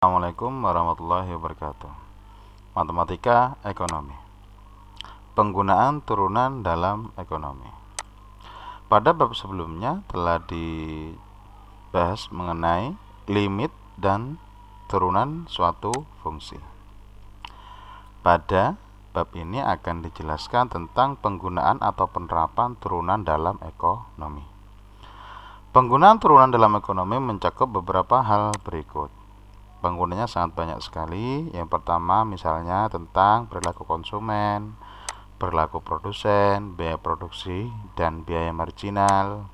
Assalamualaikum warahmatullahi wabarakatuh. Matematika ekonomi. Penggunaan turunan dalam ekonomi. Pada bab sebelumnya telah dibahas mengenai limit dan turunan suatu fungsi. Pada bab ini akan dijelaskan tentang penggunaan atau penerapan turunan dalam ekonomi. Penggunaan turunan dalam ekonomi mencakup beberapa hal berikut. Penggunanya sangat banyak sekali. Yang pertama misalnya tentang perilaku konsumen, perilaku produsen, biaya produksi dan biaya marginal,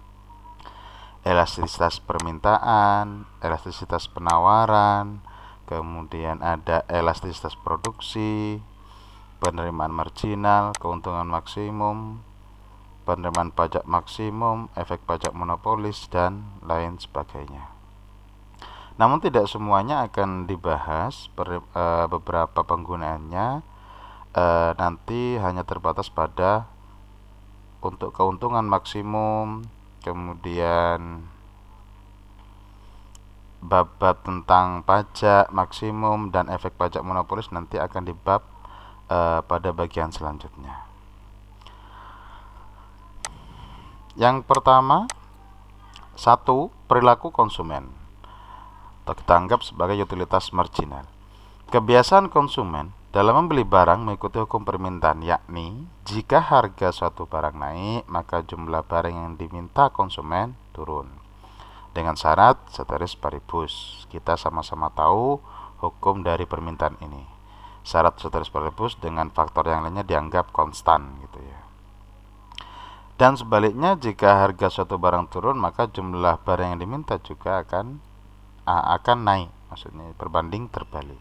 elastisitas permintaan, elastisitas penawaran, kemudian ada elastisitas produksi, penerimaan marginal, keuntungan maksimum, penerimaan pajak maksimum, efek pajak monopolis dan lain sebagainya. Namun tidak semuanya akan dibahas, beberapa penggunaannya nanti hanya terbatas pada untuk keuntungan maksimum, kemudian bab-bab tentang pajak maksimum dan efek pajak monopolis nanti akan dibab pada bagian selanjutnya. Yang pertama, 1. Perilaku konsumen atau kita anggap sebagai utilitas marginal. Kebiasaan konsumen dalam membeli barang mengikuti hukum permintaan, yakni jika harga suatu barang naik, maka jumlah barang yang diminta konsumen turun. Dengan syarat ceteris paribus. Kita sama-sama tahu hukum dari permintaan ini. Syarat ceteris paribus dengan faktor yang lainnya dianggap konstan gitu ya. Dan sebaliknya, jika harga suatu barang turun, maka jumlah barang yang diminta juga akan naik, maksudnya berbanding terbalik.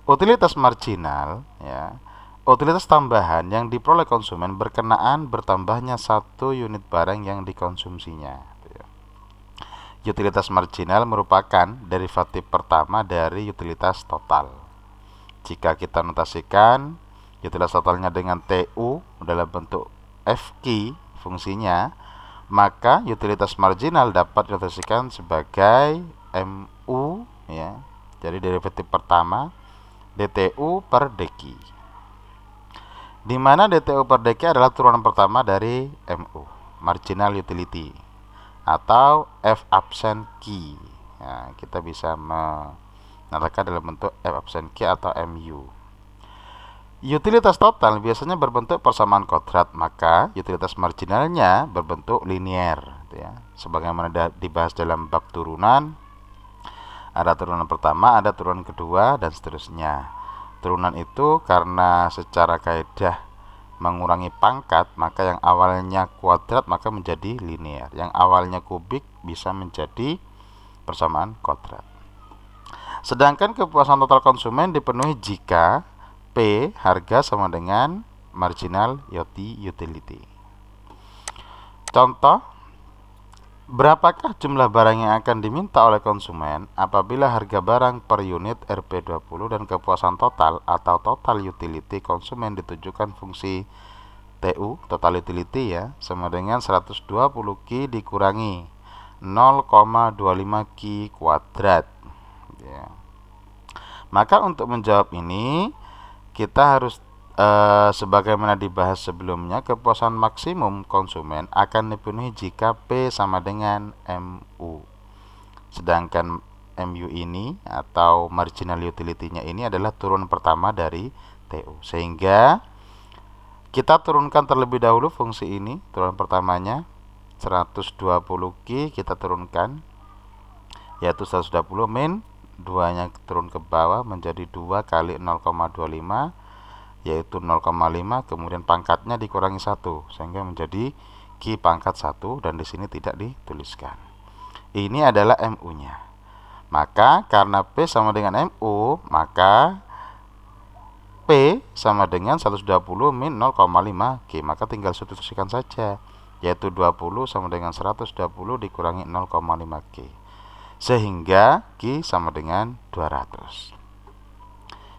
Utilitas marginal ya, utilitas tambahan yang diperoleh konsumen berkenaan bertambahnya satu unit barang yang dikonsumsinya. Utilitas marginal merupakan derivatif pertama dari utilitas total. Jika kita notasikan utilitas totalnya dengan TU dalam bentuk FQ fungsinya, maka utilitas marginal dapat dinotasikan sebagai MU ya. Jadi derivatif pertama DTU per DQ, di mana DTU per DQ adalah turunan pertama dari MU, marginal utility, atau F absent Q. Ya, kita bisa menamakan dalam bentuk F absent Q atau MU. Utilitas total biasanya berbentuk persamaan kodrat, maka utilitas marginalnya berbentuk linier ya. Sebagaimana dibahas dalam bab turunan, ada turunan pertama, ada turunan kedua, dan seterusnya. Turunan itu karena secara kaidah mengurangi pangkat, maka yang awalnya kuadrat maka menjadi linear. Yang awalnya kubik bisa menjadi persamaan kodrat. Sedangkan kepuasan total konsumen dipenuhi jika P harga sama dengan marginal utility. Contoh, berapakah jumlah barang yang akan diminta oleh konsumen apabila harga barang per unit Rp20 dan kepuasan total atau total utility konsumen ditujukan fungsi TU, total utility ya, sama dengan 120 Q dikurangi 0,25 Q kuadrat ya. Maka untuk menjawab ini kita harus sebagaimana dibahas sebelumnya, kepuasan maksimum konsumen akan dipenuhi jika P sama dengan MU. Sedangkan MU ini atau marginal utility-nya ini adalah turunan pertama dari TU. Sehingga kita turunkan terlebih dahulu fungsi ini, turunan pertamanya 120 Q kita turunkan, yaitu 120 min 2-nya turun ke bawah menjadi 2 kali 0,25, yaitu 0,5, kemudian pangkatnya dikurangi 1 sehingga menjadi Q pangkat 1, dan di sini tidak dituliskan. Ini adalah MU-nya. Maka karena P sama dengan MU, maka P sama dengan 120 min 0,5 Q, maka tinggal substitusikan saja, yaitu 20 sama dengan 120 dikurangi 0,5 Q, sehingga Q sama dengan 200.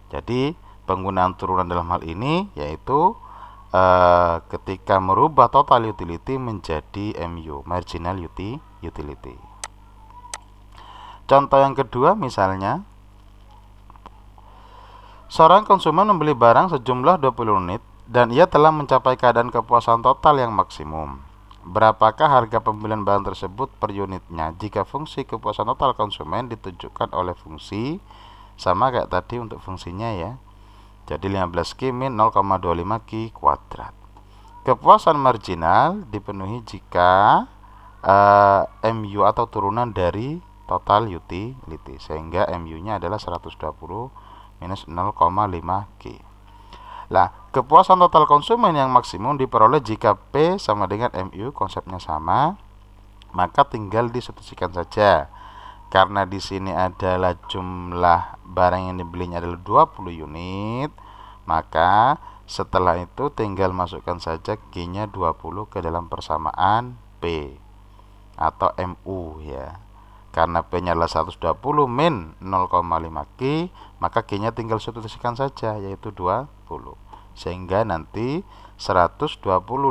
Jadi penggunaan turunan dalam hal ini yaitu ketika merubah total utility menjadi MU, marginal utility. Contoh yang kedua misalnya Seorang konsumen membeli barang sejumlah 20 unit dan ia telah mencapai keadaan kepuasan total yang maksimum. Berapakah harga pembelian barang tersebut per unitnya jika fungsi kepuasan total konsumen ditunjukkan oleh fungsi sama kayak tadi untuk fungsinya ya. Jadi 15Q min 0,25Q kuadrat. Kepuasan marginal dipenuhi jika MU atau turunan dari total utility, sehingga MU-nya adalah 120 minus 0,5Q. Nah, kepuasan total konsumen yang maksimum diperoleh jika P sama dengan MU, konsepnya sama, maka tinggal disubstitusikan saja. Karena di sini adalah jumlah barang yang dibelinya adalah 20 unit, maka setelah itu tinggal masukkan saja Q-nya 20 ke dalam persamaan P atau MU ya. Karena P-nya adalah 120 min 0,5Q, maka Q-nya tinggal substitusikan saja, yaitu 20. Sehingga nanti 120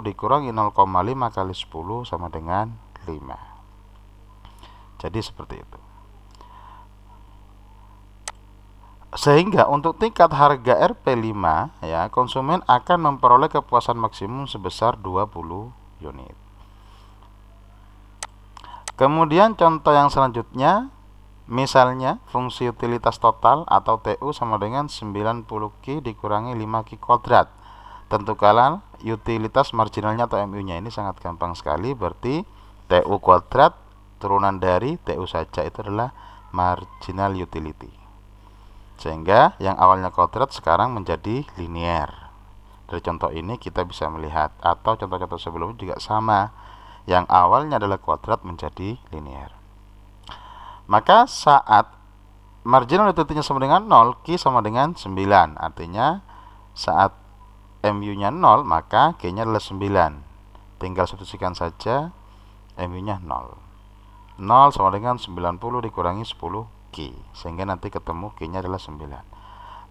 dikurangi 0,5 kali 10 sama dengan 5. Jadi seperti itu. Sehingga untuk tingkat harga Rp5 ya, konsumen akan memperoleh kepuasan maksimum sebesar 20 unit. Kemudian contoh yang selanjutnya, misalnya fungsi utilitas total atau TU sama dengan 90Q dikurangi 5Q kuadrat. Tentukan utilitas marginalnya atau MU-nya. Ini sangat gampang sekali, berarti TU kuadrat turunan dari TU saja itu adalah marginal utility. Sehingga yang awalnya kuadrat sekarang menjadi linear. Dari contoh ini kita bisa melihat, atau contoh-contoh sebelumnya juga sama. Yang awalnya adalah kuadrat menjadi linear. Maka saat marginal utility-nya sama dengan 0, Q sama dengan 9. Artinya saat MU-nya 0, maka Q-nya adalah 9. Tinggal substitusikan saja MU-nya 0. 0 sama dengan 90 dikurangi 10 Q, sehingga nanti ketemu Q-nya adalah 9.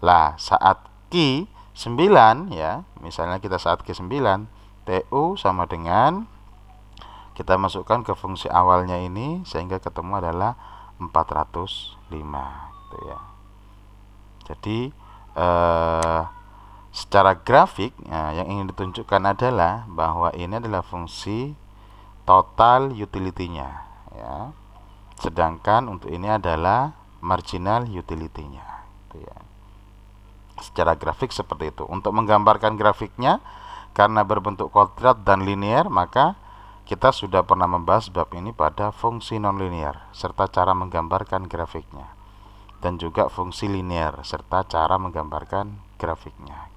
Lah, saat Q 9 ya, misalnya kita saat Q 9, TU sama dengan, kita masukkan ke fungsi awalnya ini, sehingga ketemu adalah 405 gitu ya. Jadi secara grafik yang ingin ditunjukkan adalah bahwa ini adalah fungsi total utility-nya ya. Sedangkan untuk ini adalah marginal utility-nya gitu ya. Secara grafik seperti itu. Untuk menggambarkan grafiknya, karena berbentuk kuadrat dan linear, maka kita sudah pernah membahas bab ini pada fungsi nonlinear serta cara menggambarkan grafiknya, dan juga fungsi linear serta cara menggambarkan grafiknya.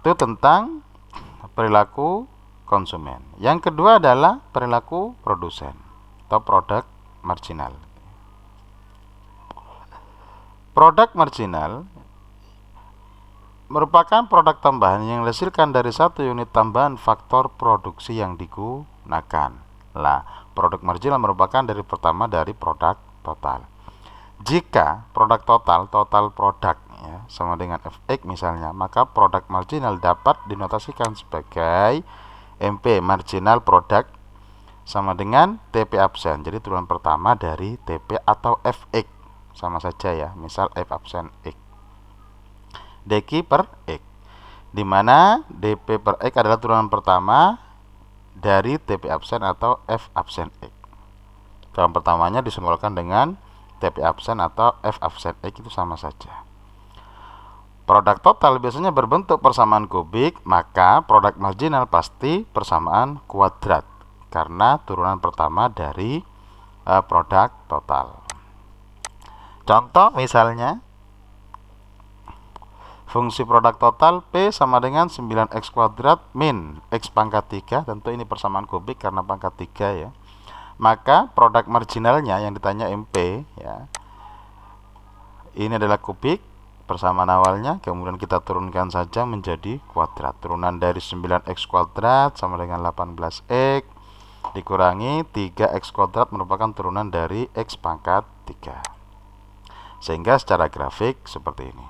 Itu tentang perilaku konsumen. Yang kedua adalah perilaku produsen atau produk marginal. Produk marginal merupakan produk tambahan yang dihasilkan dari satu unit tambahan faktor produksi yang digunakan. Lah, produk marginal merupakan dari pertama dari produk total. Jika produk total produk ya, sama dengan Fx misalnya, maka produk marginal dapat dinotasikan sebagai MP marginal produk sama dengan TP absen. Jadi turunan pertama dari TP atau Fx sama saja ya. Misal F absen X dq per X, dimana dp per X adalah turunan pertama dari TP absen atau F absen X. Turunan pertamanya disimbolkan dengan TP absen atau F absen X, itu sama saja. Produk total biasanya berbentuk persamaan kubik, maka produk marginal pasti persamaan kuadrat karena turunan pertama dari produk total. Contoh misalnya, fungsi produk total P sama dengan 9X kuadrat min X pangkat 3. Tentu ini persamaan kubik karena pangkat 3 ya. Maka produk marginalnya yang ditanya MP ya, ini adalah kubik persamaan awalnya, kemudian kita turunkan saja menjadi kuadrat. Turunan dari 9X kuadrat sama dengan 18X dikurangi 3X kuadrat merupakan turunan dari X pangkat 3. Sehingga secara grafik seperti ini.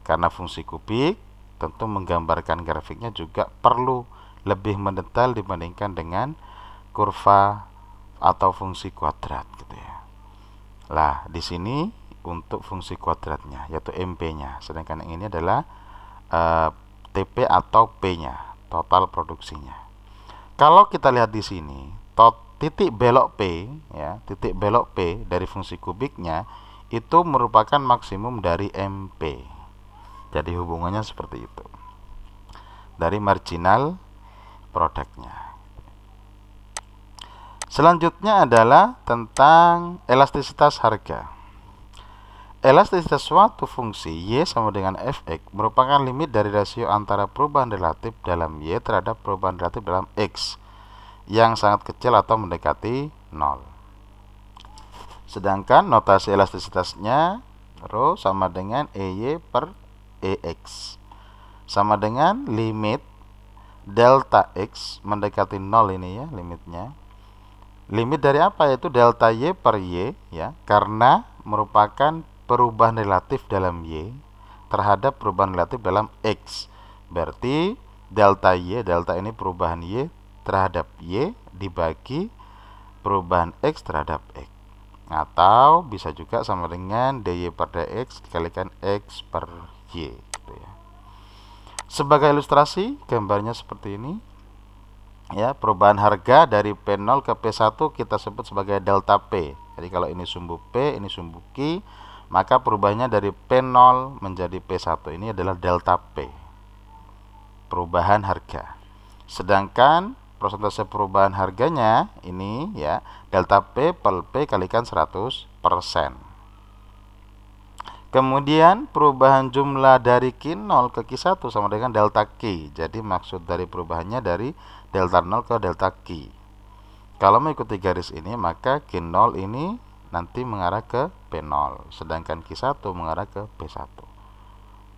Karena fungsi kubik, tentu menggambarkan grafiknya juga perlu lebih mendetail dibandingkan dengan kurva atau fungsi kuadrat gitu ya. Lah, di sini untuk fungsi kuadratnya, yaitu MP-nya. Sedangkan yang ini adalah TP atau P-nya, total produksinya. Kalau kita lihat di sini, titik belok P, ya, titik belok P dari fungsi kubiknya itu merupakan maksimum dari MP. Jadi hubungannya seperti itu. Dari marginal produknya. Selanjutnya adalah tentang elastisitas harga. Elastisitas suatu fungsi Y sama dengan Fx merupakan limit dari rasio antara perubahan relatif dalam Y terhadap perubahan relatif dalam X yang sangat kecil atau mendekati 0. Sedangkan notasi elastisitasnya ρ sama dengan EY per EX sama dengan limit delta X mendekati 0 ini ya limitnya. Limit dari apa? Yaitu delta Y per Y ya, karena merupakan perubahan relatif dalam Y terhadap perubahan relatif dalam X. Berarti delta Y, delta ini perubahan Y terhadap Y dibagi perubahan X terhadap X. Atau bisa juga sama dengan DY per DX dikalikan X per Y gitu ya. Sebagai ilustrasi gambarnya seperti ini. Ya, perubahan harga dari P0 ke P1 kita sebut sebagai delta P. Jadi kalau ini sumbu P, ini sumbu Q, maka perubahannya dari P0 menjadi P1 ini adalah delta P. Perubahan harga. Sedangkan persentase perubahan harganya ini ya, delta P per P kalikan 100%. Kemudian perubahan jumlah dari Q0 ke Q1 sama dengan delta Q. Jadi maksud dari perubahannya dari delta 0 ke delta Q. Kalau mengikuti garis ini maka Q0 ini nanti mengarah ke P0, sedangkan Q1 mengarah ke P1.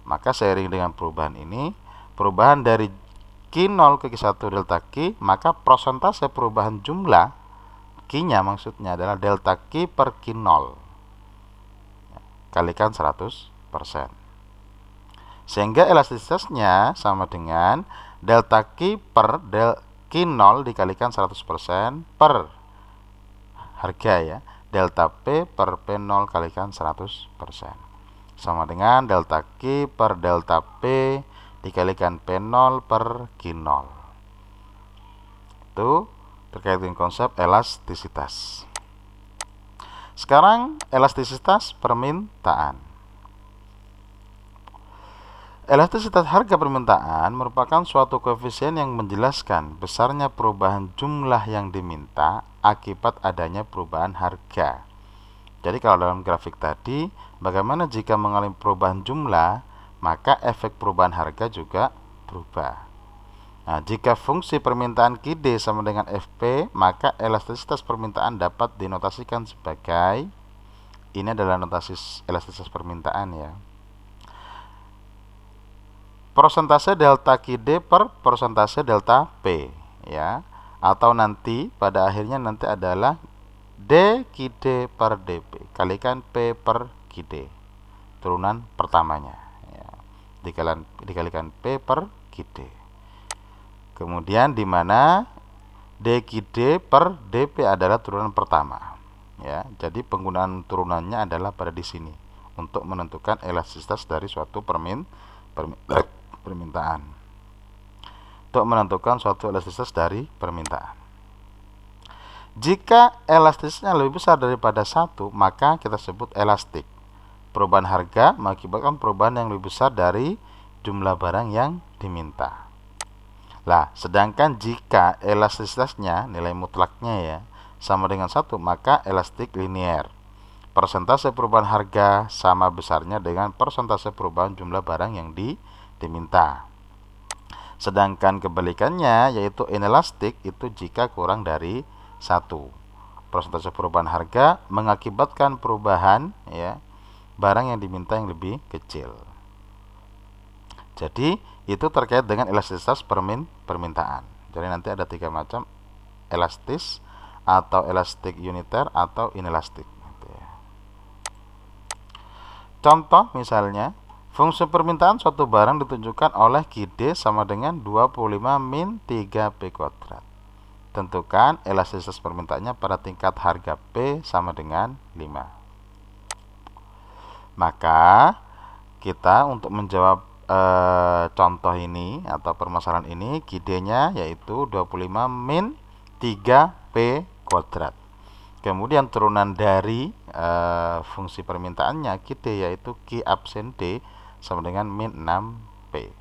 Maka seiring dengan perubahan ini, perubahan dari Q0 ke Q1 delta Q, maka persentase perubahan jumlah Q-nya maksudnya adalah delta Q per Q0 kalikan 100%. Sehingga elastisitasnya sama dengan delta Q per Q0 dikalikan 100% per harga ya, delta P per P0 kalikan 100%. Sama dengan delta Q per delta P dikalikan P0 per Q0. Itu terkait dengan konsep elastisitas. Sekarang elastisitas permintaan. Elastisitas harga permintaan merupakan suatu koefisien yang menjelaskan besarnya perubahan jumlah yang diminta akibat adanya perubahan harga. Jadi kalau dalam grafik tadi, bagaimana jika mengalami perubahan jumlah, maka efek perubahan harga juga berubah. Nah, jika fungsi permintaan QD sama dengan FP, maka elastisitas permintaan dapat dinotasikan sebagai, ini adalah notasi elastisitas permintaan ya, persentase delta QD per persentase delta P ya, atau nanti pada akhirnya nanti adalah D QD per DP kalikan P per QD turunan pertamanya ya, dikalikan P per QD. Kemudian di mana DQD per DP adalah turunan pertama. Ya, jadi penggunaan turunannya adalah pada di sini untuk menentukan elastisitas dari suatu permintaan. Untuk menentukan suatu elastisitas dari permintaan. Jika elastisitasnya lebih besar daripada 1, maka kita sebut elastik. Perubahan harga mengakibatkan perubahan yang lebih besar dari jumlah barang yang diminta. Lah, sedangkan jika elastisitasnya, nilai mutlaknya ya, sama dengan 1, maka elastik linear. Persentase perubahan harga sama besarnya dengan persentase perubahan jumlah barang yang diminta. Sedangkan kebalikannya, yaitu inelastik, itu jika kurang dari 1. Persentase perubahan harga mengakibatkan perubahan ya, barang yang diminta yang lebih kecil. Jadi itu terkait dengan elastisitas permintaan. Jadi nanti ada 3 macam, elastis atau elastik uniter atau inelastik gitu ya. Contoh misalnya, fungsi permintaan suatu barang ditunjukkan oleh QD sama dengan 25 min 3P kuadrat. Tentukan elastisitas permintaannya pada tingkat harga P sama dengan 5. Maka kita untuk menjawab contoh ini atau permasalahan ini, Q-D-nya yaitu 25 min 3P kuadrat. Kemudian turunan dari fungsi permintaannya Q-D yaitu Q absen D sama dengan min 6P.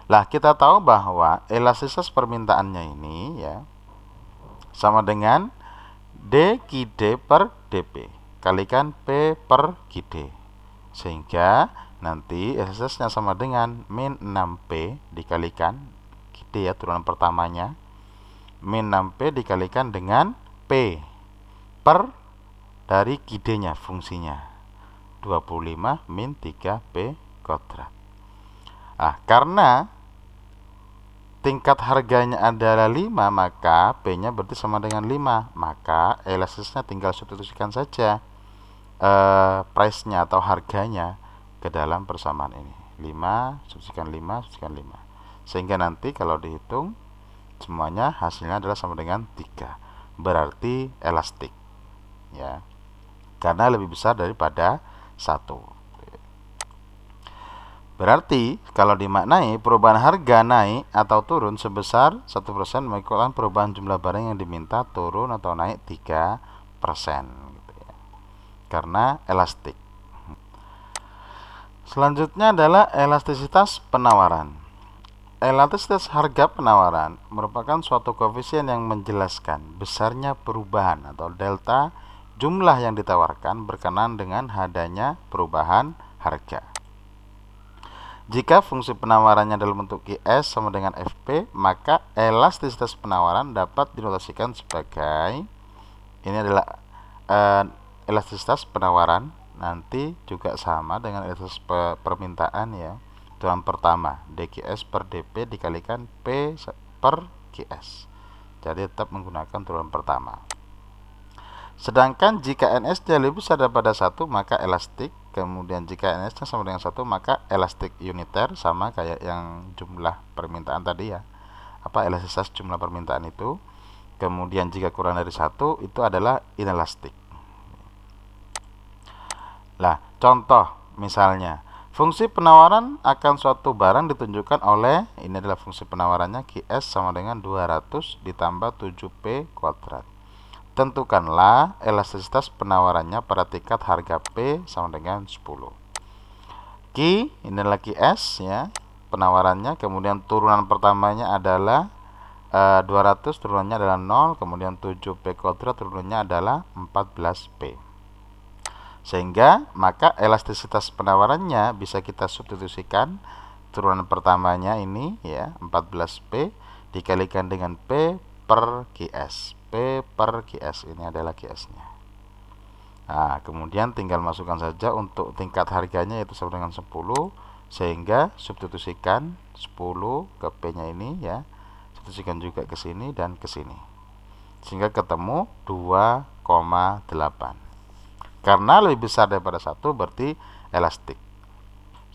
Lah, kita tahu bahwa elastisitas permintaannya ini ya sama dengan D Q-D per dP kalikan P per Q-D. Sehingga nanti elastisitasnya sama dengan min 6P dikalikan Q-D ya, turunan pertamanya, min 6P dikalikan dengan P per dari Q-D-nya, fungsinya 25 min 3P kuadrat. Karena tingkat harganya adalah 5, maka P-nya berarti sama dengan 5. Maka elastisnya tinggal substitusikan saja price-nya atau harganya ke dalam persamaan ini. 5 substitusikan 5 substitusikan 5. Sehingga nanti kalau dihitung semuanya hasilnya adalah sama dengan 3. Berarti elastik. Ya. Karena lebih besar daripada 1. Berarti kalau dimaknai perubahan harga naik atau turun sebesar 1% mengukuran perubahan jumlah barang yang diminta turun atau naik 3% gitu ya. Karena elastik. Selanjutnya adalah elastisitas penawaran. Elastisitas harga penawaran merupakan suatu koefisien yang menjelaskan besarnya perubahan atau delta jumlah yang ditawarkan berkenaan dengan adanya perubahan harga. Jika fungsi penawarannya dalam bentuk QS sama dengan FP, maka elastisitas penawaran dapat dinotasikan sebagai, ini adalah elastisitas penawaran, nanti juga sama dengan elastisitas permintaan ya. Turunan pertama, DQS per DP dikalikan P per QS. Jadi tetap menggunakan turunan pertama. Sedangkan jika NS-nya lebih besar daripada 1, maka elastik. Kemudian jika NS-nya sama dengan 1, maka elastik uniter, sama kayak yang jumlah permintaan tadi ya. Elastisitas jumlah permintaan itu. Kemudian jika kurang dari 1, itu adalah inelastik. Lah, contoh misalnya, fungsi penawaran akan suatu barang ditunjukkan oleh, ini adalah fungsi penawarannya, QS sama dengan 200 ditambah 7P kuadrat. Tentukanlah elastisitas penawarannya pada tingkat harga P sama dengan 10. Q, ini adalah QS ya, penawarannya. Kemudian turunan pertamanya adalah 200, turunannya adalah 0. Kemudian 7P kuadrat, turunannya adalah 14P. Sehingga maka elastisitas penawarannya bisa kita substitusikan turunan pertamanya ini ya, 14P dikalikan dengan P per QS. P per QS, ini adalah QS-nya. Nah, kemudian tinggal masukkan saja untuk tingkat harganya yaitu sama dengan 10, sehingga substitusikan 10 ke P-nya ini ya. Substitusikan juga ke sini dan ke sini. Sehingga ketemu 2,8. Karena lebih besar daripada 1 berarti elastik.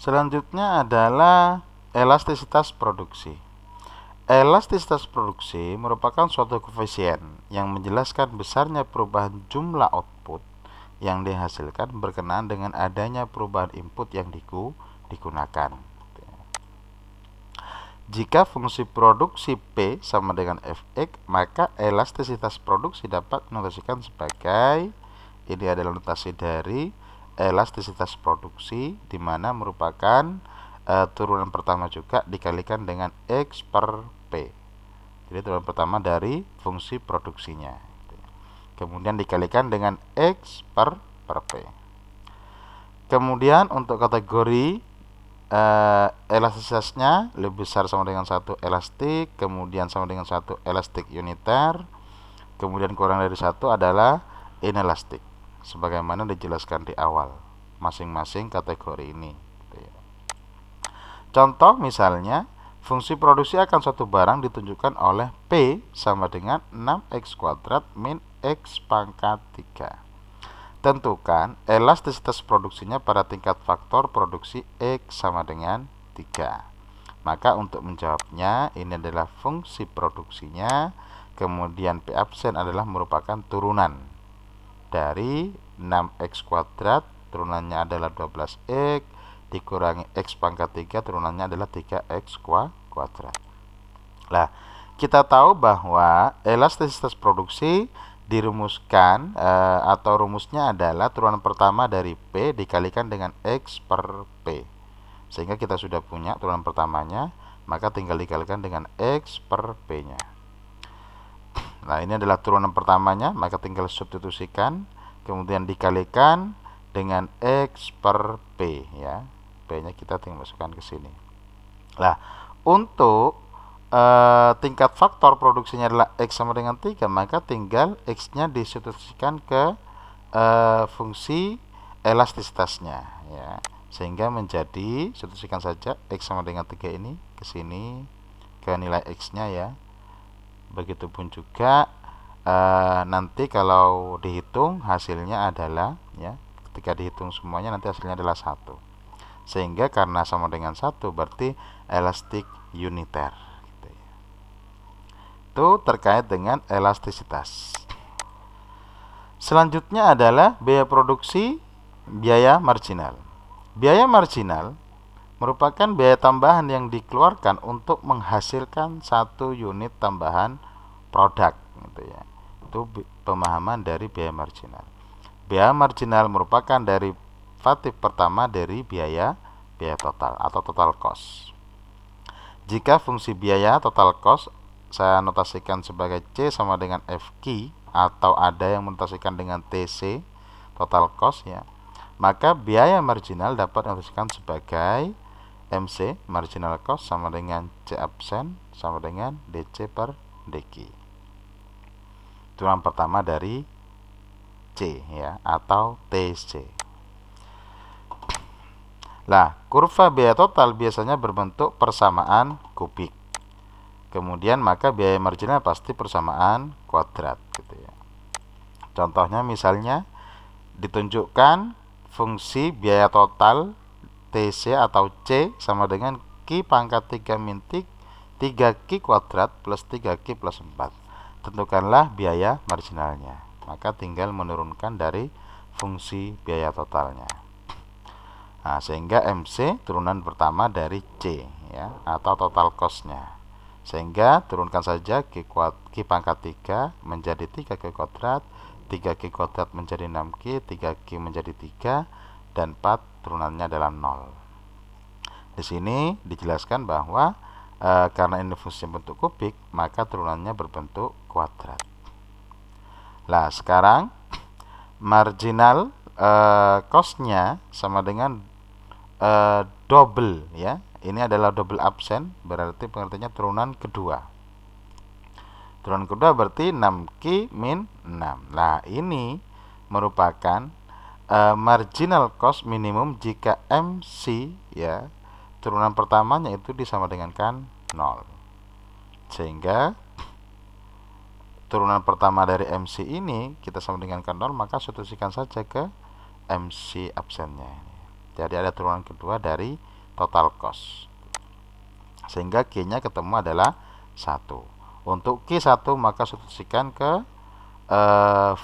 Selanjutnya adalah elastisitas produksi. Elastisitas produksi merupakan suatu koefisien yang menjelaskan besarnya perubahan jumlah output yang dihasilkan berkenaan dengan adanya perubahan input yang digunakan. Jika fungsi produksi P sama dengan Fx, maka elastisitas produksi dapat dinotasikan sebagai, ini adalah notasi dari elastisitas produksi, di mana merupakan turunan pertama juga dikalikan dengan X per P. Jadi turunan pertama dari fungsi produksinya. Kemudian dikalikan dengan X per P. Kemudian untuk kategori elastisitasnya lebih besar sama dengan 1 elastik, kemudian sama dengan 1 elastik uniter, kemudian kurang dari 1 adalah inelastik. Sebagaimana dijelaskan di awal masing-masing kategori ini. Contoh misalnya, fungsi produksi akan suatu barang ditunjukkan oleh P sama dengan 6X kuadrat min X pangkat 3. Tentukan elastisitas produksinya pada tingkat faktor produksi X sama dengan 3. Maka untuk menjawabnya, ini adalah fungsi produksinya, kemudian P absen adalah merupakan turunan dari 6X kuadrat turunannya adalah 12x, dikurangi x pangkat 3, turunannya adalah 3x kuadrat. Nah, kita tahu bahwa elastisitas produksi dirumuskan atau rumusnya adalah turunan pertama dari P dikalikan dengan X per P. Sehingga kita sudah punya turunan pertamanya, maka tinggal dikalikan dengan X per P-nya. Nah, ini adalah turunan pertamanya, maka tinggal substitusikan, kemudian dikalikan dengan X per P ya. P-nya kita tinggal masukkan ke sini. Nah, untuk tingkat faktor produksinya adalah X sama dengan 3, maka tinggal X-nya disubstitusikan ke fungsi elastisitasnya ya. Sehingga menjadi, substitusikan saja X sama dengan 3 ini ke sini, ke nilai X-nya ya. Begitupun juga nanti kalau dihitung hasilnya adalah ya, ketika dihitung semuanya nanti hasilnya adalah 1. Sehingga karena sama dengan 1 berarti elastik uniter. Itu terkait dengan elastisitas. Selanjutnya adalah biaya produksi, biaya marginal. Biaya marginal merupakan biaya tambahan yang dikeluarkan untuk menghasilkan 1 unit tambahan produk gitu ya. Itu pemahaman dari biaya marginal. Biaya marginal merupakan derivatif pertama dari biaya total atau total cost. Jika fungsi biaya total cost saya notasikan sebagai C sama dengan FQ, atau ada yang menotasikan dengan TC total cost ya, maka biaya marginal dapat dinotasikan sebagai MC marginal cost sama dengan C absen sama dengan DC per DQ. Turunan pertama dari C ya, atau TC. Nah, kurva biaya total biasanya berbentuk persamaan kubik. Kemudian maka biaya marginal pasti persamaan kuadrat gitu ya. Contohnya misalnya ditunjukkan fungsi biaya total TC atau C sama dengan Q pangkat 3 min 3Q kuadrat plus 3Q plus 4. Tentukanlah biaya marginalnya. Maka tinggal menurunkan dari fungsi biaya totalnya. Nah, sehingga MC turunan pertama dari C ya, atau total cost-nya. Sehingga turunkan saja Q pangkat 3 menjadi 3Q kuadrat, 3Q kuadrat menjadi 6Q, 3Q menjadi 3, dan 4 turunannya adalah 0. Di sini dijelaskan bahwa karena ini fungsi bentuk kubik, maka turunannya berbentuk kuadrat. Nah, sekarang marginal cost-nya sama dengan double ya. Ini adalah double absen, berarti pengertiannya turunan kedua. Turunan kedua berarti 6Q min 6. Nah, ini merupakan marginal cost minimum jika MC ya, turunan pertamanya itu disama dengan 0. Sehingga turunan pertama dari MC ini kita sama dengan 0, maka substitusikan saja ke MC absennya ini. Jadi ada turunan kedua dari total cost, sehingga Q-nya ketemu adalah 1. Untuk Q1 maka substitusikan ke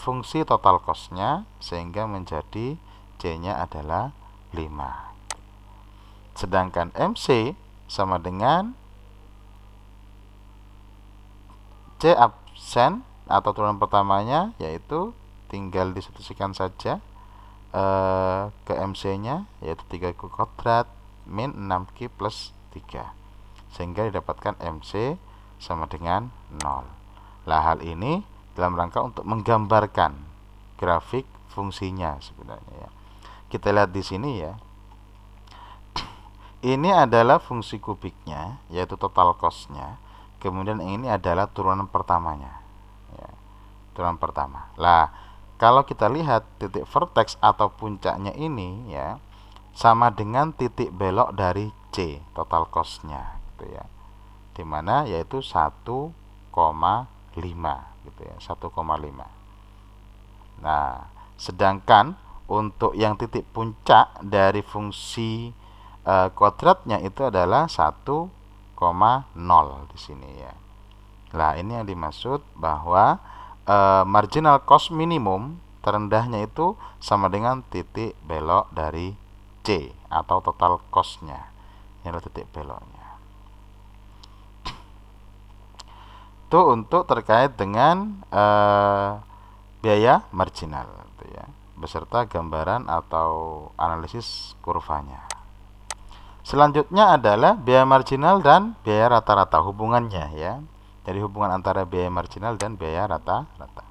fungsi total cost-nya, sehingga menjadi C-nya adalah 5. Sedangkan MC sama dengan C absen atau turunan pertamanya, yaitu tinggal disubstitusikan saja ke MC-nya, yaitu 3Q kuadrat min 6Q plus 3, sehingga didapatkan MC sama dengan 0. Lah, hal ini dalam rangka untuk menggambarkan grafik fungsinya sebenarnya ya. Kita lihat di sini ya. Ini adalah fungsi kubiknya, yaitu total cost-nya. Kemudian ini adalah turunan pertamanya ya, turunan pertama. Lah, kalau kita lihat titik vertex atau puncaknya ini ya, sama dengan titik belok dari C total cost-nya gitu ya, dimana yaitu 1,5 gitu ya, 1,5. Nah, sedangkan untuk yang titik puncak dari fungsi kuadratnya itu adalah 1,0 di sini ya. Nah, ini yang dimaksud bahwa marginal cost minimum terendahnya itu sama dengan titik belok dari C atau total cost-nya. Ini adalah titik beloknya. Itu untuk terkait dengan biaya marginal, gitu ya, beserta gambaran atau analisis kurvanya. Selanjutnya adalah biaya marginal dan biaya rata-rata, hubungannya ya. Jadi hubungan antara biaya marginal dan biaya rata-rata.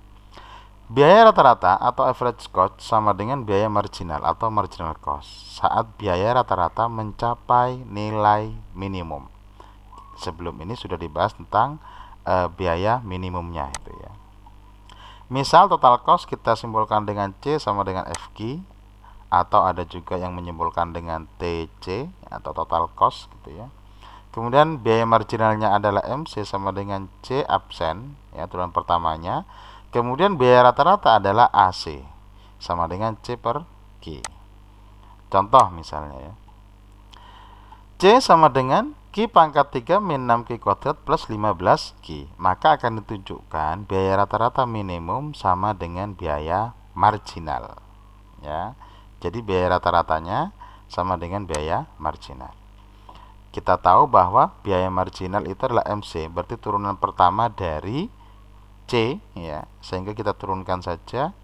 Biaya rata-rata atau average cost sama dengan biaya marginal atau marginal cost saat biaya rata-rata mencapai nilai minimum. Sebelum ini sudah dibahas tentang biaya minimumnya itu ya. Misal total cost kita simbolkan dengan C sama dengan FG, atau ada juga yang menyimpulkan dengan TC atau total cost gitu ya. Kemudian biaya marginalnya adalah MC sama dengan C absen ya, turunan pertamanya. Kemudian biaya rata-rata adalah AC sama dengan C per Q. Contoh misalnya ya, C sama dengan Q pangkat 3 min 6 Q kuadrat plus 15 Q. Maka akan ditunjukkan biaya rata-rata minimum sama dengan biaya marginal ya. Jadi biaya rata-ratanya sama dengan biaya marginal. Kita tahu bahwa biaya marginal itu adalah MC, berarti turunan pertama dari C ya, sehingga kita turunkan saja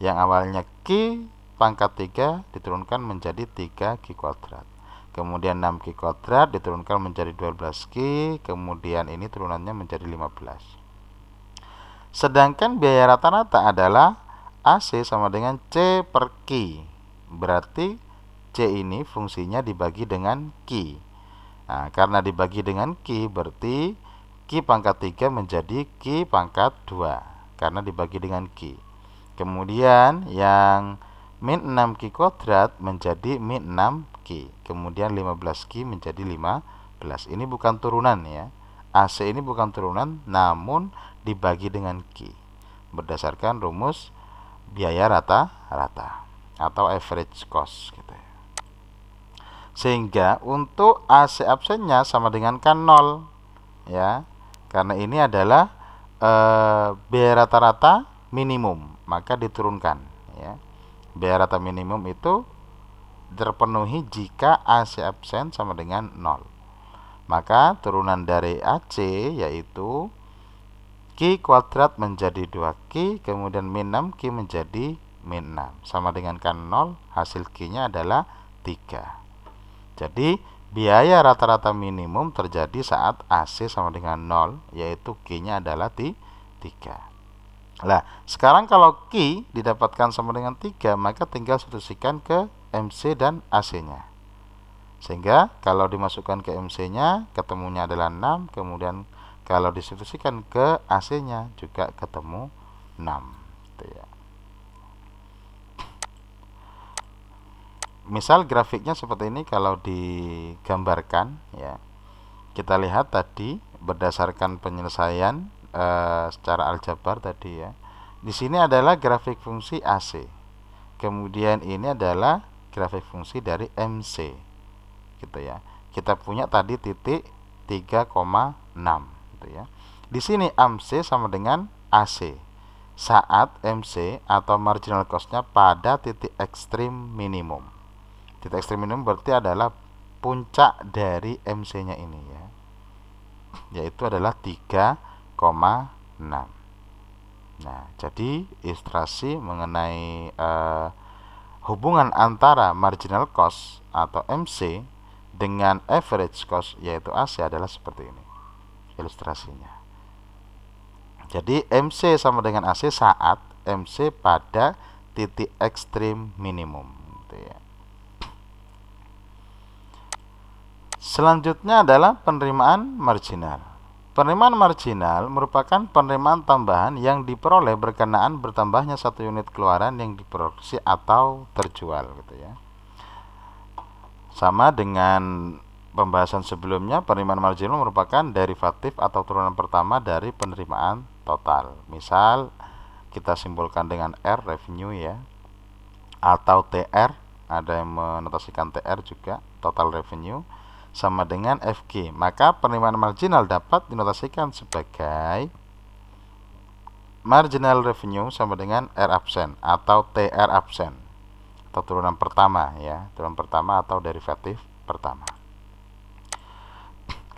yang awalnya Q pangkat 3 diturunkan menjadi 3 Q kuadrat. Kemudian 6 Q kuadrat diturunkan menjadi 12 Q, kemudian ini turunannya menjadi 15. Sedangkan biaya rata-rata adalah AC sama dengan C per Q. Berarti C ini fungsinya dibagi dengan Q. Nah, karena dibagi dengan Q berarti Q pangkat 3 menjadi Q pangkat 2 karena dibagi dengan Q. Kemudian yang min 6 Q kuadrat menjadi min 6 Q. Kemudian 15 Q menjadi 15. Ini bukan turunan ya. AC ini bukan turunan namun dibagi dengan Q berdasarkan rumus biaya rata-rata atau average cost gitu ya. Sehingga untuk AC absennya sama dengan kan 0 ya, karena ini adalah biaya rata-rata minimum, maka diturunkan ya. Biaya rata minimum itu terpenuhi jika AC absen sama dengan 0. Maka turunan dari AC yaitu Q kuadrat menjadi 2Q, kemudian min 6Q menjadi min 6 sama dengan kan 0, hasil Q-nya adalah 3. Jadi biaya rata-rata minimum terjadi saat AC sama dengan 0, yaitu Q-nya adalah 3. Nah, sekarang kalau Q didapatkan sama dengan 3, maka tinggal substitusikan ke MC dan AC-nya. Sehingga kalau dimasukkan ke MC-nya ketemunya adalah 6, kemudian kalau disubstitusikan ke AC-nya juga ketemu 6 gitu ya. Misal grafiknya seperti ini kalau digambarkan ya. Kita lihat tadi berdasarkan penyelesaian secara aljabar tadi ya. Di sini adalah grafik fungsi AC. Kemudian ini adalah grafik fungsi dari MC. Gitu ya. Kita punya tadi titik 3,6 gitu ya. Di sini MC sama dengan AC saat MC atau marginal cost-nya pada titik ekstrim minimum. Titik ekstrim minimum berarti adalah puncak dari MC-nya ini ya, yaitu adalah 3,6. Nah, jadi ilustrasi mengenai hubungan antara marginal cost atau MC dengan average cost yaitu AC adalah seperti ini ilustrasinya. Jadi MC sama dengan AC saat MC pada titik ekstrim minimum gitu ya. Selanjutnya adalah penerimaan marginal. Penerimaan marginal merupakan penerimaan tambahan yang diperoleh berkenaan bertambahnya satu unit keluaran yang diproduksi atau terjual gitu ya. Sama dengan pembahasan sebelumnya, penerimaan marginal merupakan derivatif atau turunan pertama dari penerimaan total. Misal kita simpulkan dengan R, revenue ya, atau TR, ada yang menotasikan TR juga, total revenue, sama dengan FG. Maka penerimaan marginal dapat dinotasikan sebagai marginal revenue sama dengan R absen atau TR absen atau turunan pertama ya, turunan pertama atau derivatif pertama.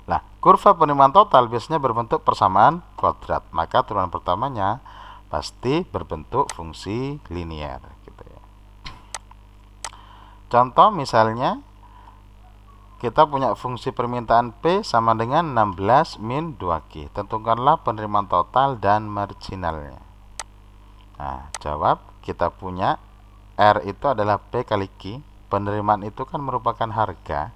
Nah, kurva penerimaan total biasanya berbentuk persamaan kuadrat, maka turunan pertamanya pasti berbentuk fungsi linier gitu ya. Contoh misalnya kita punya fungsi permintaan P sama dengan 16 min 2Q. Tentukanlah penerimaan total dan marginalnya. Nah, jawab kita punya R itu adalah P kali Q. Penerimaan itu kan merupakan harga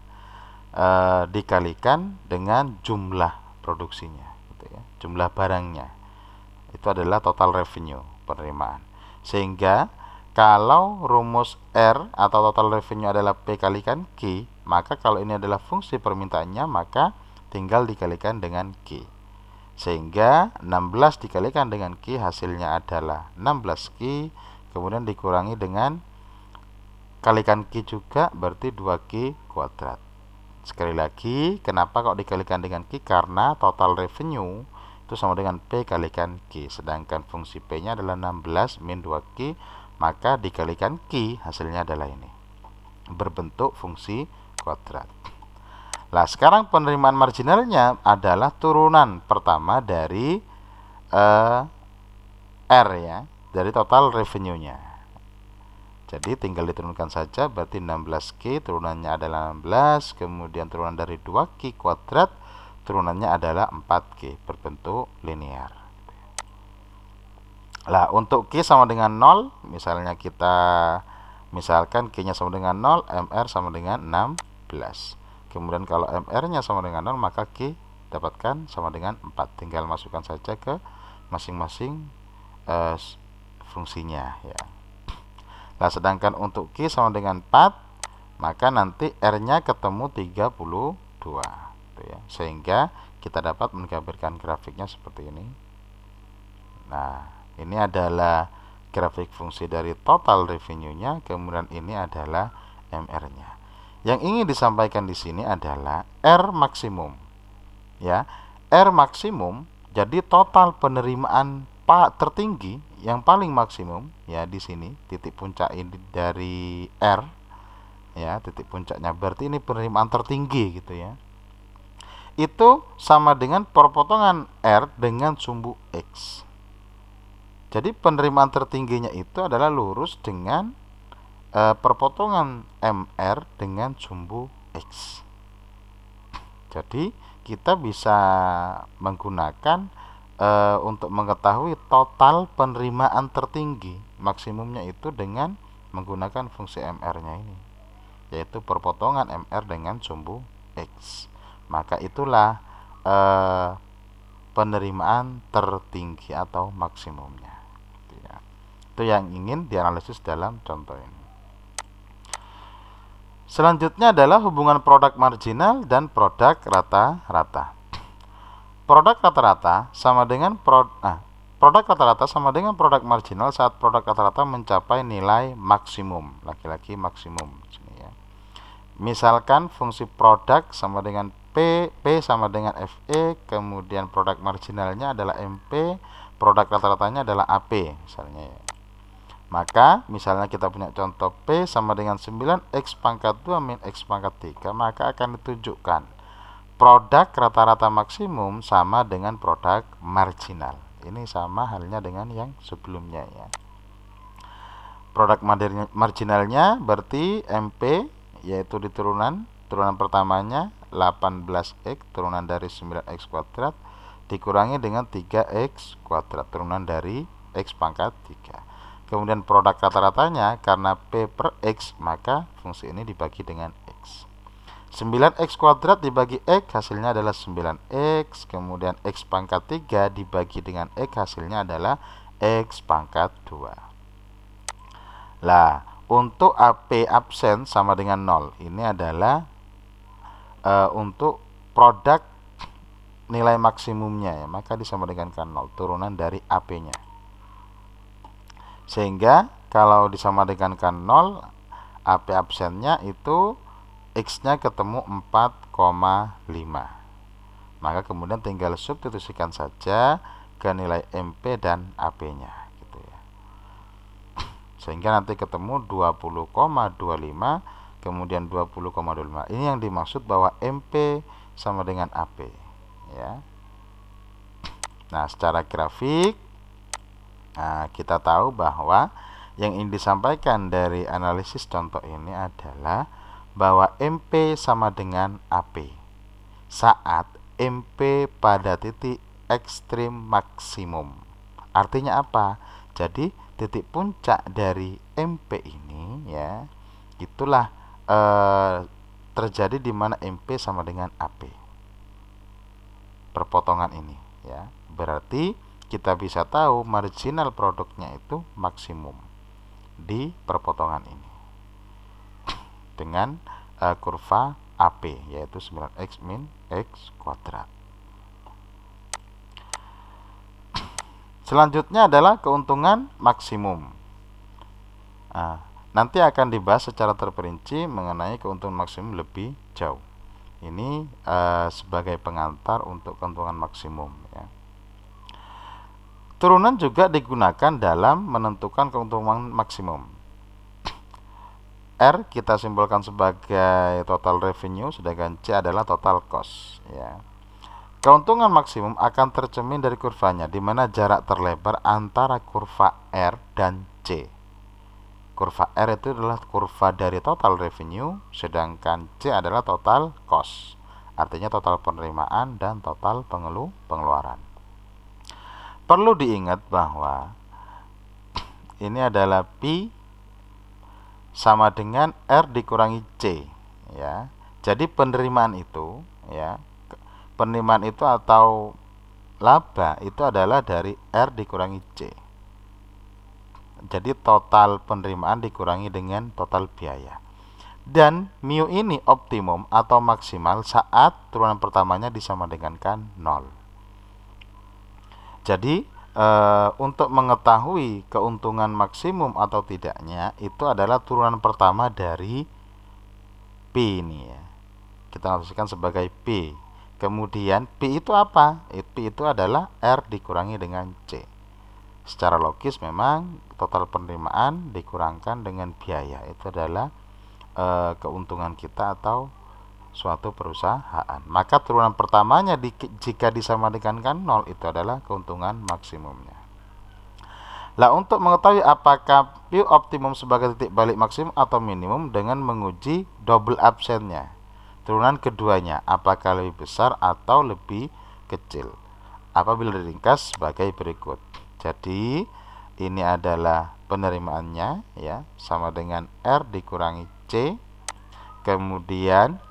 dikalikan dengan jumlah produksinya gitu ya, jumlah barangnya. Itu adalah total revenue penerimaan. Sehingga kalau rumus R atau total revenue adalah P kalikan Q, maka kalau ini adalah fungsi permintaannya, maka tinggal dikalikan dengan Q. Sehingga 16 dikalikan dengan Q hasilnya adalah 16Q, kemudian dikurangi dengan kalikan Q juga, berarti 2Q kuadrat. Sekali lagi, kenapa kok dikalikan dengan Q? Karena total revenue itu sama dengan P kalikan Q, sedangkan fungsi P nya adalah 16 min 2Q, maka dikalikan Q hasilnya adalah ini, berbentuk fungsi kuadrat. Nah, sekarang penerimaan marginalnya adalah turunan pertama dari R ya, dari total revenue-nya. Jadi tinggal diturunkan saja, berarti 16Q turunannya adalah 16, kemudian turunan dari 2Q kuadrat turunannya adalah 4Q, berbentuk linear. Lah, untuk Q sama dengan 0, misalnya misalkan Q nya sama dengan 0, MR sama dengan 16. Kemudian kalau MR-nya sama dengan 0, maka Q dapatkan sama dengan 4. Tinggal masukkan saja ke masing-masing fungsinya ya. Nah, sedangkan untuk Q sama dengan 4, maka nanti R-nya ketemu 32 gitu ya. Sehingga kita dapat menggambarkan grafiknya seperti ini. Nah, ini adalah grafik fungsi dari total revenue-nya, kemudian ini adalah MR-nya. Yang ingin disampaikan di sini adalah R maksimum. Ya, R maksimum jadi total penerimaan tertinggi yang paling maksimum ya, di sini titik puncak ini dari R ya, titik puncaknya berarti ini penerimaan tertinggi gitu ya. Itu sama dengan perpotongan R dengan sumbu X. Jadi penerimaan tertingginya itu adalah lurus dengan perpotongan MR dengan sumbu X. Jadi kita bisa menggunakan untuk mengetahui total penerimaan tertinggi maksimumnya itu dengan menggunakan fungsi MR-nya ini, yaitu perpotongan MR dengan sumbu X. Maka itulah penerimaan tertinggi atau maksimumnya ya. Itu yang ingin dianalisis dalam contoh ini. Selanjutnya adalah hubungan produk marginal dan produk rata-rata. Produk rata-rata sama dengan produk rata-rata sama dengan produk marginal saat produk rata-rata mencapai nilai maksimum, laki-laki maksimum sini ya. Misalkan fungsi produk sama dengan P sama dengan FE, kemudian produk marginalnya adalah MP, produk rata-ratanya adalah AP misalnya ya. Maka misalnya kita punya contoh P sama dengan 9X pangkat 2 min X pangkat 3, maka akan ditunjukkan produk rata-rata maksimum sama dengan produk marginal. Ini sama halnya dengan yang sebelumnya ya. Produk marginalnya berarti MP, yaitu di turunan pertamanya 18X turunan dari 9X kuadrat dikurangi dengan 3X kuadrat turunan dari X pangkat 3. Kemudian produk rata-ratanya karena P per X, maka fungsi ini dibagi dengan X. 9X kuadrat dibagi X hasilnya adalah 9X, kemudian X pangkat 3 dibagi dengan X hasilnya adalah X pangkat 2. Lah, untuk AP absen sama dengan 0, ini adalah untuk produk nilai maksimumnya ya, maka disama dengan 0, turunan dari AP nya. Sehingga kalau disama dengan 0, AP absennya itu X-nya ketemu 4,5. Maka kemudian tinggal substitusikan saja ke nilai MP dan AP-nya gitu ya. Sehingga nanti ketemu 20,25 kemudian 20,25. Ini yang dimaksud bahwa MP sama dengan AP ya. Nah, secara grafik kita tahu bahwa yang ingin disampaikan dari analisis contoh ini adalah bahwa MP sama dengan AP saat MP pada titik ekstrim maksimum. Artinya apa? Jadi titik puncak dari MP ini ya, itulah terjadi di mana MP sama dengan AP. Perpotongan ini ya. Berarti kita bisa tahu marginal produknya itu maksimum di perpotongan ini dengan kurva AP yaitu 9x min x kuadrat. Selanjutnya adalah keuntungan maksimum. Nanti akan dibahas secara terperinci mengenai keuntungan maksimum lebih jauh. Ini sebagai pengantar untuk keuntungan maksimum ya. Turunan juga digunakan dalam menentukan keuntungan maksimum. R kita simbolkan sebagai total revenue, sedangkan C adalah total cost ya. Keuntungan maksimum akan tercermin dari kurvanya, di mana jarak terlebar antara kurva R dan C. Kurva R itu adalah kurva dari total revenue, sedangkan C adalah total cost, artinya total penerimaan dan total pengeluaran. Perlu diingat bahwa ini adalah P sama dengan R dikurangi C ya. Jadi penerimaan itu ya, penerimaan itu atau laba itu adalah dari R dikurangi C. Jadi total penerimaan dikurangi dengan total biaya. Dan mu ini optimum atau maksimal saat turunan pertamanya disama dengankan 0. Jadi untuk mengetahui keuntungan maksimum atau tidaknya itu adalah turunan pertama dari P ini ya. Kita maksudkan sebagai P. Kemudian P itu apa? P itu adalah R dikurangi dengan C. Secara logis memang total penerimaan dikurangkan dengan biaya itu adalah keuntungan kita atau suatu perusahaan. Maka turunan pertamanya jika disama dengankan 0 itu adalah keuntungan maksimumnya. Lah, untuk mengetahui apakah P optimum sebagai titik balik maksimum atau minimum dengan menguji double absennya, turunan keduanya apakah lebih besar atau lebih kecil, apabila diringkas sebagai berikut. Jadi ini adalah penerimaannya ya, sama dengan R dikurangi C. Kemudian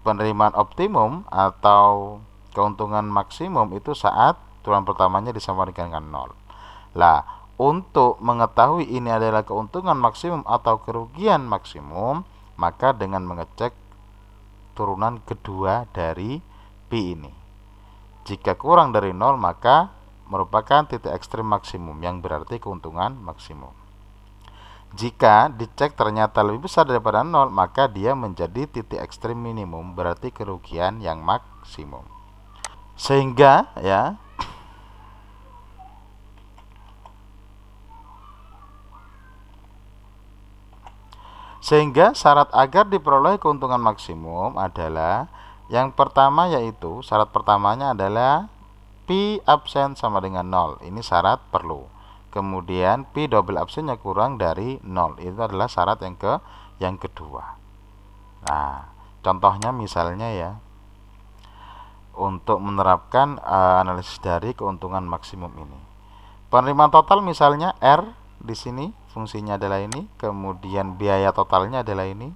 penerimaan optimum atau keuntungan maksimum itu saat turunan pertamanya disama dengan 0. Lah, untuk mengetahui ini adalah keuntungan maksimum atau kerugian maksimum, maka dengan mengecek turunan kedua dari P ini. Jika kurang dari 0 maka merupakan titik ekstrim maksimum yang berarti keuntungan maksimum. Jika dicek ternyata lebih besar daripada 0 maka dia menjadi titik ekstrim minimum, berarti kerugian yang maksimum. Sehingga ya syarat agar diperoleh keuntungan maksimum adalah yang pertama, yaitu syarat pertamanya adalah P absen sama dengan 0. Ini syarat perlu. Kemudian P double absennya kurang dari 0. Itu adalah syarat yang kedua. Nah, contohnya misalnya ya, untuk menerapkan analisis dari keuntungan maksimum ini. Penerimaan total misalnya R di sini fungsinya adalah ini, kemudian biaya totalnya adalah ini,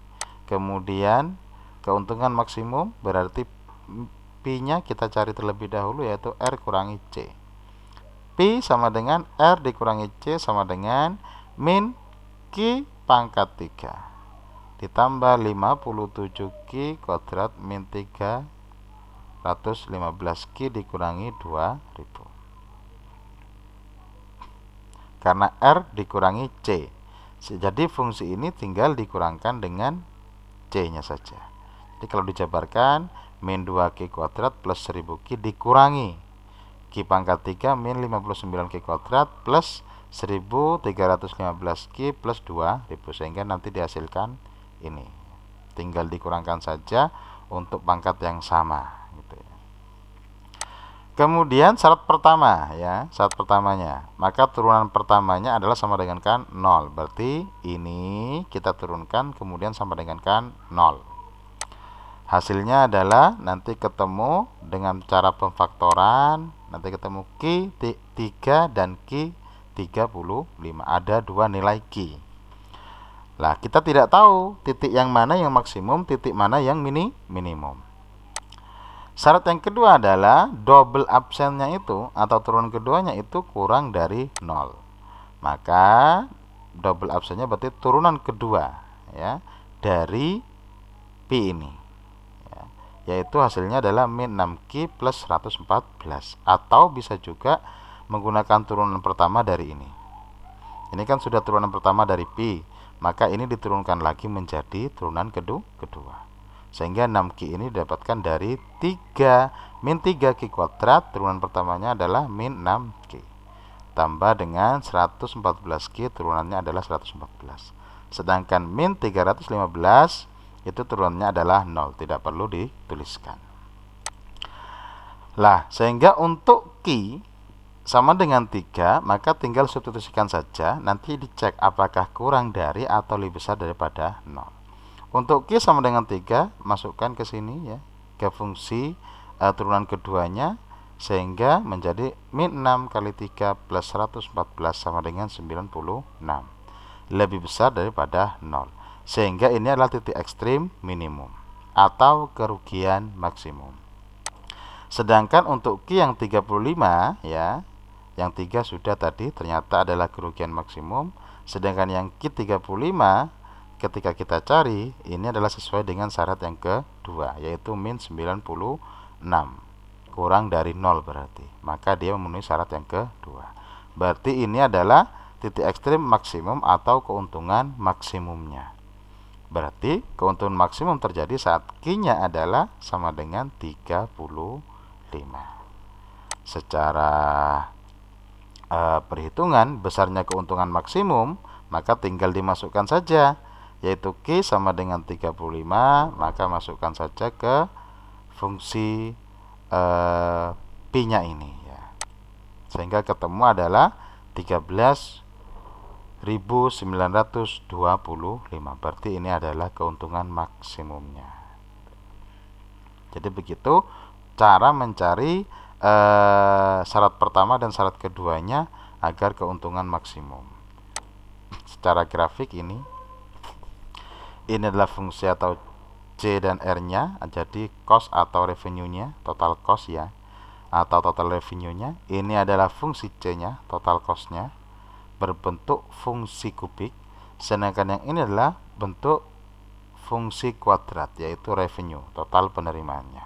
kemudian keuntungan maksimum berarti P-nya kita cari terlebih dahulu yaitu R kurangi C. P sama dengan R dikurangi C sama dengan min Q pangkat 3 ditambah 57Q kuadrat min 315Q dikurangi 2000. Karena R dikurangi C, jadi fungsi ini tinggal dikurangkan dengan C-nya saja. Jadi kalau dijabarkan min 2Q kuadrat plus 1000Q dikurangi Q pangkat 3 min 59 Q kuadrat plus 1315 Q plus 2000, sehingga nanti dihasilkan ini. Tinggal dikurangkan saja untuk pangkat yang sama gitu ya. Kemudian syarat pertama ya, syarat pertamanya, maka turunan pertamanya adalah sama dengan kan 0. Berarti ini kita turunkan kemudian sama dengan kan 0. Hasilnya adalah nanti ketemu dengan cara pemfaktoran, nanti ketemu Q 3 dan Q 35. Ada dua nilai Q. Lah, kita tidak tahu titik yang mana yang maksimum, titik mana yang minimum. Syarat yang kedua adalah double absennya itu atau turunan keduanya itu kurang dari 0. Maka double absennya berarti turunan kedua ya dari P ini. Ya, yaitu hasilnya adalah min 6Q plus 114, atau bisa juga menggunakan turunan pertama dari ini. Ini kan sudah turunan pertama dari P, maka ini diturunkan lagi menjadi turunan kedua. Sehingga 6Q ini didapatkan dari 3 min 3Q kuadrat, turunan pertamanya adalah min 6Q. Tambah dengan 114Q, turunannya adalah 114. Sedangkan min 315 itu turunannya adalah 0, tidak perlu dituliskan. Lah, sehingga untuk Q sama dengan 3, maka tinggal substitusikan saja, nanti dicek apakah kurang dari atau lebih besar daripada 0. Untuk Q sama dengan 3, masukkan ke sini ya, ke fungsi turunan keduanya, sehingga menjadi min 6 kali 3 plus 114 sama dengan 96. Lebih besar daripada 0. Sehingga ini adalah titik ekstrim minimum atau kerugian maksimum. Sedangkan untuk Q yang 35 ya, yang 3 sudah tadi ternyata adalah kerugian maksimum. Sedangkan yang Q 35 ketika kita cari, ini adalah sesuai dengan syarat yang kedua, yaitu min 96, kurang dari 0 berarti. Maka dia memenuhi syarat yang kedua. Berarti ini adalah titik ekstrim maksimum atau keuntungan maksimumnya. Berarti keuntungan maksimum terjadi saat Q-nya adalah sama dengan 35. Secara perhitungan besarnya keuntungan maksimum, maka tinggal dimasukkan saja, yaitu Q sama dengan 35, maka masukkan saja ke fungsi P-nya ini ya. Sehingga ketemu adalah 13.925. Berarti ini adalah keuntungan maksimumnya. Jadi begitu cara mencari syarat pertama dan syarat keduanya agar keuntungan maksimum. Secara grafik ini adalah fungsi atau C dan R-nya, jadi cost atau revenue-nya, total cost ya, atau total revenue-nya. Ini adalah fungsi C-nya, total cost-nya, berbentuk fungsi kubik. Sedangkan yang ini adalah bentuk fungsi kuadrat, yaitu revenue, total penerimaannya.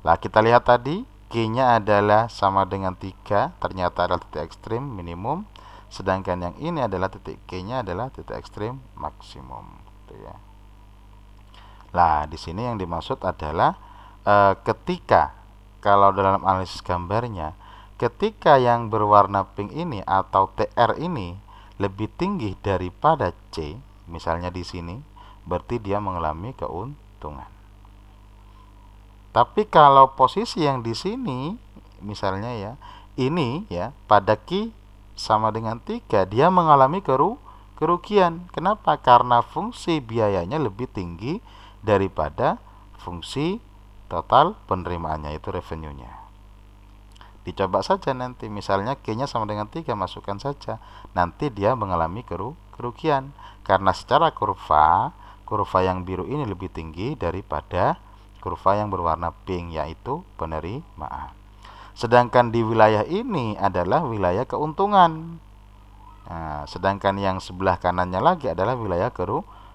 Lah, kita lihat tadi Q-nya adalah sama dengan 3, ternyata adalah titik ekstrim minimum. Sedangkan yang ini adalah titik Q-nya adalah titik ekstrim maksimum. Ya. Nah, di sini yang dimaksud adalah ketika kalau dalam analisis gambarnya, ketika yang berwarna pink ini atau TR ini lebih tinggi daripada C, misalnya di sini, berarti dia mengalami keuntungan. Tapi kalau posisi yang di sini, misalnya ya, ini ya pada Q sama dengan 3, dia mengalami kerugian. Kenapa? Karena fungsi biayanya lebih tinggi daripada fungsi total penerimaannya, yaitu revenue-nya. Dicoba saja nanti, misalnya Q-nya sama dengan 3, masukkan saja. Nanti dia mengalami kerugian. Karena secara kurva yang biru ini lebih tinggi daripada kurva yang berwarna pink, yaitu penerimaan. Sedangkan di wilayah ini adalah wilayah keuntungan. Nah, sedangkan yang sebelah kanannya lagi adalah wilayah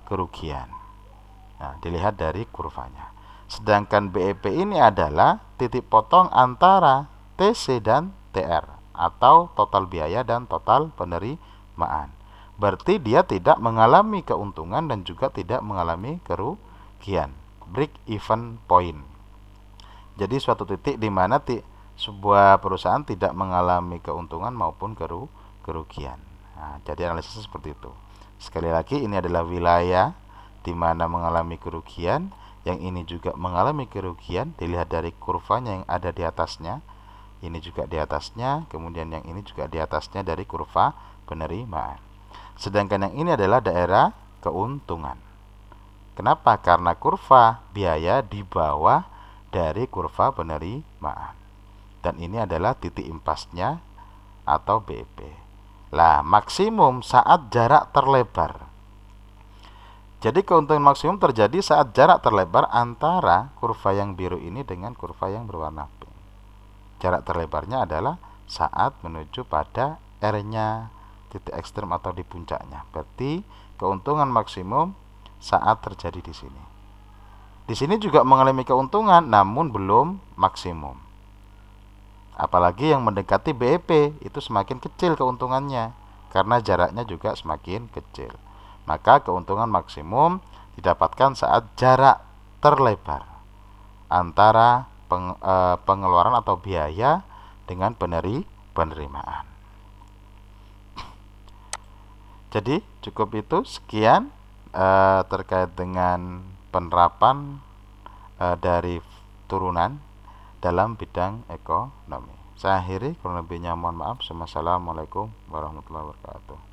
kerugian. Nah, dilihat dari kurvanya. Sedangkan BEP ini adalah titik potong antara TC dan TR, atau total biaya dan total penerimaan. Berarti dia tidak mengalami keuntungan dan juga tidak mengalami kerugian. Break even point. Jadi suatu titik di mana sebuah perusahaan tidak mengalami keuntungan maupun kerugian. Nah, jadi analisisnya seperti itu. Sekali lagi, ini adalah wilayah di mana mengalami kerugian, yang ini juga mengalami kerugian, dilihat dari kurvanya yang ada di atasnya. Ini juga di atasnya, kemudian yang ini juga di atasnya dari kurva penerimaan. Sedangkan yang ini adalah daerah keuntungan. Kenapa? Karena kurva biaya di bawah dari kurva penerimaan. Dan ini adalah titik impasnya atau BEP. Lah, maksimum saat jarak terlebar. Jadi keuntungan maksimum terjadi saat jarak terlebar antara kurva yang biru ini dengan kurva yang berwarna pink. Jarak terlebarnya adalah saat menuju pada R-nya, titik ekstrem atau di puncaknya. Berarti keuntungan maksimum saat terjadi di sini. Di sini juga mengalami keuntungan namun belum maksimum. Apalagi yang mendekati BEP itu semakin kecil keuntungannya karena jaraknya juga semakin kecil. Maka keuntungan maksimum didapatkan saat jarak terlebar antara pengeluaran atau biaya dengan penerimaan. Jadi cukup itu, sekian terkait dengan penerapan dari turunan dalam bidang ekonomi. Saya akhiri, kurang lebihnya mohon maaf. Wassalamualaikum warahmatullahi wabarakatuh.